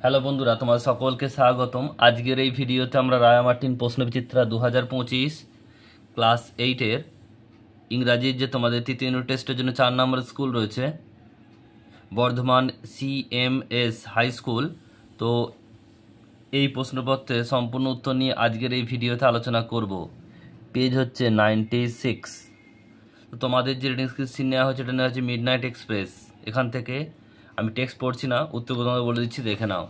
Hello বন্ধুরা, তোমার সকলকে স্বাগতম। আজকের এই ভিডিওতে আমরা রায়া মার্টিন প্রশ্নবিচিত্রা 2025 ক্লাস 8-এর ইংরাজির যে তোমাদের তৃতীয় ইউনিট টেস্টের জন্য 4 নম্বর স্কুল রয়েছে, বর্ধমান CMS হাই স্কুল। তো এই প্রশ্নপত্রের সম্পূর্ণ উত্তর নিয়ে আজকের এই ভিডিওতে আলোচনা করব। পেজ হচ্ছে 96। তো তোমাদের যে রিডিং স্ক্রিন নেওয়া হচ্ছে, এটা নেওয়া হচ্ছে মিডনাইট এক্সপ্রেস। এখান থেকে আমি টেক্সট পড়ছি না, উত্তরগুলো তোমাদের বলে দিচ্ছি, দেখে নাও।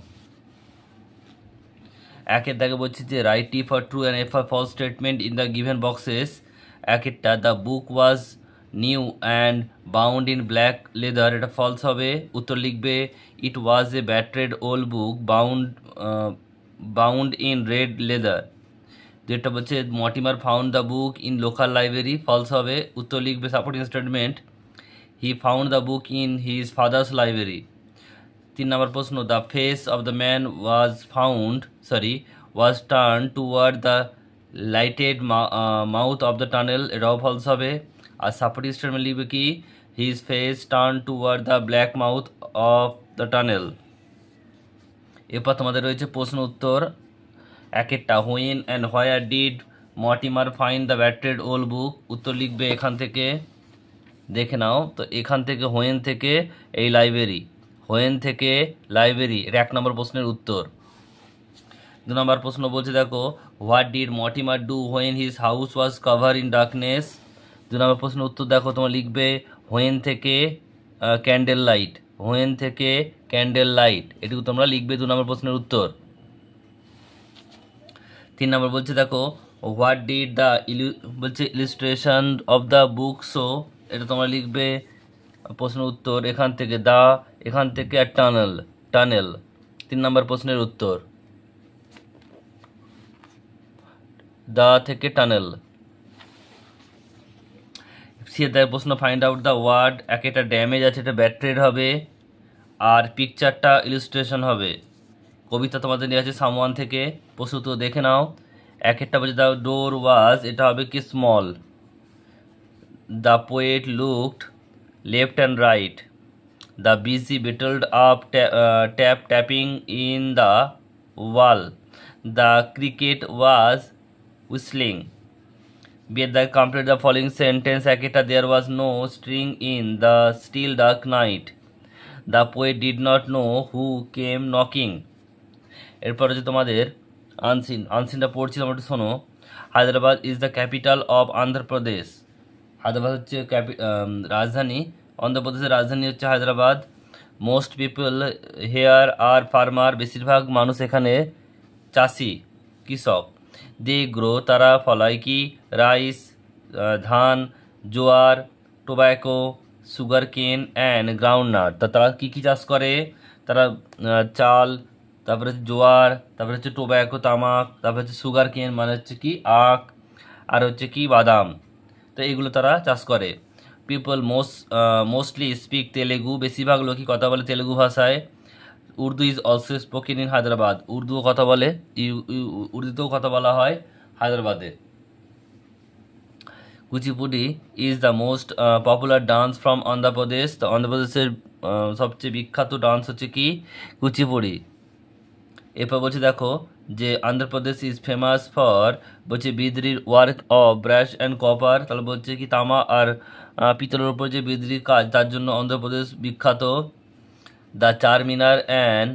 একের দাগে বলছি যে right T for true and A for false statement in the given boxes. একেরটা the book was new and bound in black leather, এটা ফলস হবে। উত্তর লিখবে it was a battered old book bound in red leather. যেটা বলছে Mortimer found the book in local library, false হবে। উত্তর লিখবে supporting statement he found the book in his father's library. 3 নম্বর প্রশ্ন the face of the man was turn toward the lighted mouth of the tunnel, এটাও false হবে। আর supporting statement লিখবে কি his face turn toward the black mouth of the tunnel. এরপর তোমাদের রয়েছে প্রশ্ন উত্তর। একেরটা when and where did Mortimer find the battered old book, উত্তর লিখবে এখান থেকে, দেখে নাও। তো এখান থেকে হোয়েন থেকে এই লাইব্রেরি, হোয়েন থেকে লাইব্রেরি, এর 1 নম্বর প্রশ্নের উত্তর। 2 নম্বর প্রশ্ন বলছে দেখো what did Mortimer do when his house was cover in darkness. 2 নম্বর প্রশ্নের উত্তর দেখো, তোমার লিখবে হোয়েন থেকে ক্যান্ডেল লাইট, হোয়েন থেকে ক্যান্ডেল লাইট, এটুকু তোমরা লিখবে 2 নম্বর প্রশ্নের উত্তর। 3 নম্বর বলছে দেখো হোয়াট ডিড দ্য বলছে illustration of the book show, এটা তোমরা লিখবে প্রশ্নের উত্তর এখান থেকে এখান থেকে টানেল টানেল 3 নম্বর প্রশ্নের উত্তর থেকে টানেল। সিএর প্রশ্ন ফাইন্ড আউট দ্য ওয়ার্ড। একটা ড্যামেজ আছে, এটা ব্যাট্রেড হবে, আর পিকচারটা ইলিস্ট্রেশন হবে। কবিতা তোমাদের নিয়ে আছে সামওয়ান থেকে, প্রশ্ন তো দেখে নাও। একটা বলছে দ্য ডোর ওয়াজ, এটা হবে কি small. The poet looked left and right. The busy battled up tapping in the wall. The cricket was whistling. Beda complete the following sentence. Aketa there was no string in the still dark night. The poet did not know who came knocking. এরপর হচ্ছে তোমাদের আনসিনটা পড়ছি, তোমরা একটু শোনো। Hyderabad is the capital of Andhra Pradesh. Hyderabad হচ্ছে রাজধানী, অন্ধ্রপ্রদেশের রাজধানী হচ্ছে Hyderabad. Most people here are farmer, বেশিরভাগ মানুষ এখানে চাষি, কৃষক। দে গ্রো, তারা ফলায় কি রাইস, ধান, জোয়ার, tobacco, sugar cane and groundnut. তারা কী কী চাষ করে? তারা চাল, তারপরে হচ্ছে জোয়ার, তারপরে হচ্ছে টোব্যাকো তামাক, তারপরে হচ্ছে সুগার কেন মানে হচ্ছে কি আখ, আর হচ্ছে কি বাদাম। তো এগুলো তারা চাষ করে। পিপল মোস্টলি স্পিক তেলেগু, বেশিরভাগ লোকই কথা বলে তেলেগু ভাষায়। Urdu is also spoken in Hyderabad, উর্দুও কথা বলে, উর্দুতেও কথা বলা হয় হায়দ্রাবাদে। Kuchipudi is the most popular dance from Andhra Pradesh, তো অন্ধ্রপ্রদেশের সবচেয়ে বিখ্যাত ডান্স হচ্ছে কি কুচিপুড়ি। এরপর বলছে দেখো যে অন্ধ্রপ্রদেশ ইজ ফেমাস ফর, বলছে বিদ্রির work of brass and copper, তাহলে বলছে কি তামা আর পিতলের উপর যে বিদ্রির কাজ, তার জন্য অন্ধ্রপ্রদেশ বিখ্যাত। The Charminar and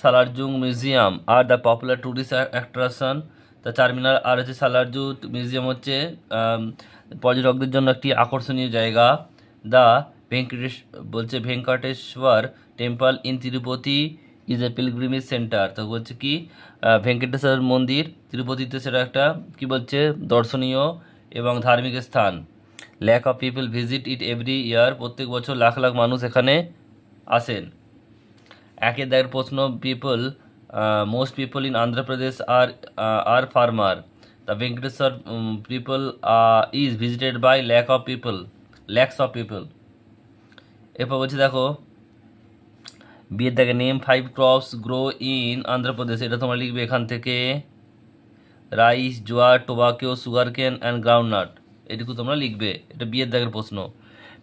Salar Jung museum আর দ্য পপুলার ট্যুরিস্ট অ্যাট্রাকশন। তা চারমিনার আর হচ্ছে সালারজু মিউজিয়াম হচ্ছে পর্যটকদের জন্য একটি আকর্ষণীয় জায়গা। The Venkateshwara temple in Tirupati is a pilgrimage centre, তো বলছে কি ভেঙ্কটেশ্বর মন্দির তিরুপতিতে, সেটা একটা কি বলছে দর্শনীয় এবং ধার্মিক স্থান। Lakh of people visit it every year, প্রত্যেক বছর লাখ লাখ মানুষ এখানে আসেন। একের দাগের প্রশ্ন most people in Andhra Pradesh are farmer. The Venkateshwara people is visited by lakhs of people. এরপর বলছে দেখো বিয়ের দাগে name 5 crops grow in Andhra Pradesh, এটা তোমরা লিখবে এখান থেকে rice, jowar, tobacco, sugar cane and groundnut, এটুকু তোমরা লিখবে। এটা বিয়ের দাগের প্রশ্ন।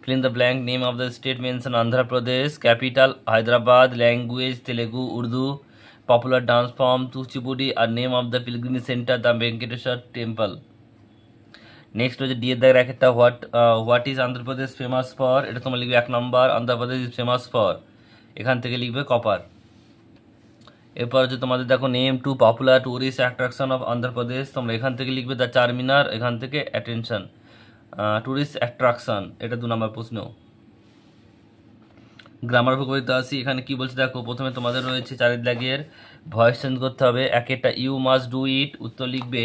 fill in the blank. Name of the state mention Andhra Pradesh, capital Hyderabad, language Telugu, Urdu, popular dance form Kuchipudi, আর name of the pilgrimage center the Venkateshwar temple. Next হচ্ছে D এর দাগের একটা what is Andhra Pradesh famous for, এটা তোমরা লিখবে 1 নম্বর, Andhra Pradesh is famous for, এখান থেকে লিখবে কপার। এরপর হচ্ছে তোমাদের দেখো name two popular tourist attraction of Andhra Pradesh, তোমরা এখান থেকে লিখবে দ্য চারমিনার, এখান থেকে অ্যাটেনশন টুরিস্ট অ্যাট্রাকশন, এটা 2 নম্বর প্রশ্ন। গ্রামার ভূগোলিতে আসি, এখানে কি বলছে দেখো, প্রথমে তোমাদের রয়েছে 4 দাগের ভয়েস চেঞ্জ করতে হবে। একটা ইউ মাস্ট ডু ইট, উত্তর লিখবে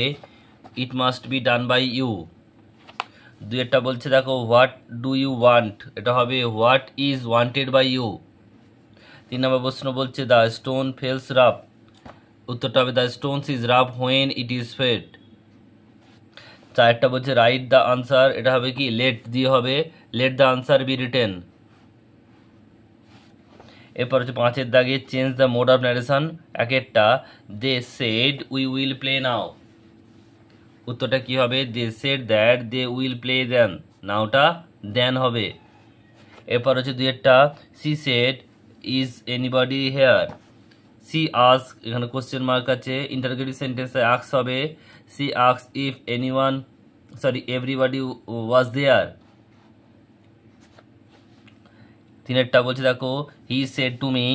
it must be done by you. 2 বলছে দেখো হোয়াট ডু ইউ ওয়ান্ট, এটা হবে what is wanted by you. 3 নম্বর প্রশ্ন বলছে দ্য স্টোন ফেলস রাফ, উত্তরটা হবে the stones is rough when it is felt. 4 বলছে রাইট দ্য আনসার, এটা হবে কি লেট দিয়ে হবে let the answer be written. এরপর হচ্ছে 5 দাগে change the mode of narration, একটা they said we will play now, উত্তরটা কি হবে they said that they will play then, নাওটা দেন হবে। এরপর হচ্ছে 2 she said is anybody here, she asked, এখানে কোশ্চেন মার্ক আছে, ইন্টারোগেটিভ সেন্টেন্সে আস্ক হবে she asked if anyone everybody was there. 3 বলছে দেখো he said to me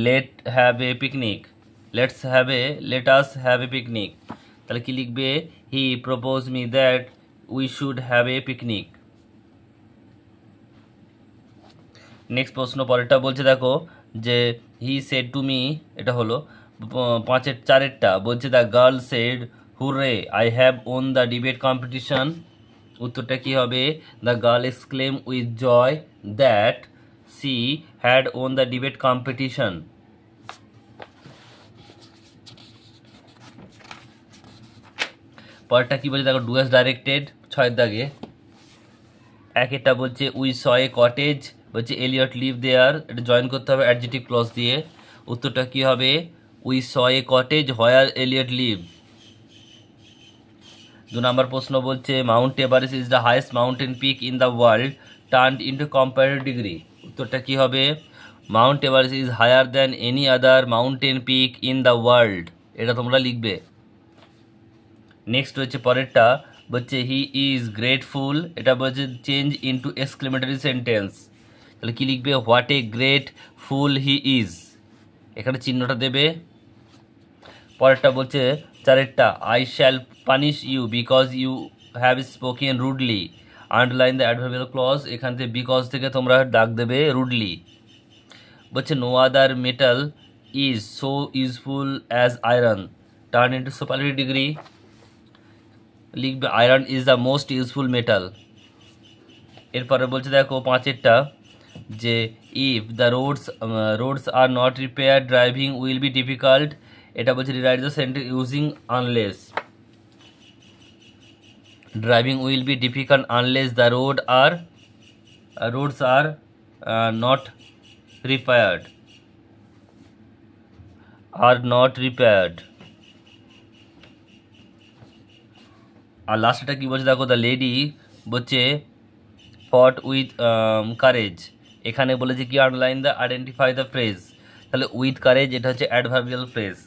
let have a picnic, let us have a picnic, তাহলে কি লিখবে he propose me that we should have a picnic. Next প্রশ্ন পরেরটা বলছে দেখো যে হি সেড টু মি, এটা হলো 4 বলছে the girl said hurray I have won the debate competition, উত্তরটা কি হবে the girl exclaim with joy that she had won the debate competition. পরেরটা কি বলছে দেখো ডু অ্যাজ ডাইরেক্টেড, 6 দাগে। 1 বলছে উই স এ কটেজ, বলছে এলিয়ট লিভ দেয়ার, এটা জয়েন করতে হবে অ্যাডজেক্টিভ ক্লজ দিয়ে, উত্তরটা কি হবে we saw a cottage where Elliot live. 2 নম্বর প্রশ্ন বলছে Mount Everest is the highest mountain peak in the world turned into comparative degree, উত্তরটা কি হবে Mount Everest is higher than any other mountain peak in the world, এটা তোমরা লিখবে। Next হচ্ছে পরেরটা বলছে হি ইজ গ্রেটফুল, এটা বলছে চেঞ্জ ইনটু এক্সক্লেমেটরি সেন্টেন্স, তাহলে কি লিখবে what a great fool he is, এখানে চিহ্নটা দেবে। পরেরটা বলছে 4 I shall punish you because you have spoken rudely, underline the adverbial clause, এখান থেকে বিকজ থেকে তোমরা দাগ দেবে রুডলি। বলছে no other metal is so useful as iron, turn into superlative degree, লিখবে iron is the most useful metal. এরপরে বলছে দেখো 5 যে if the roads are not repair driving will be difficult, এটা বলছে rewrite the sentence using unless, driving will be difficult unless the roads are not repaired, আর লাস্টটা কি বলছে দেখো দ্য লেডি বলছে ফট উইথ কারেজ, এখানে বলেছে কি underline the identify the phrase, তাহলে উইথ কারেজ এটা হচ্ছে অ্যাডভার্বিয়াল ফ্রেজ।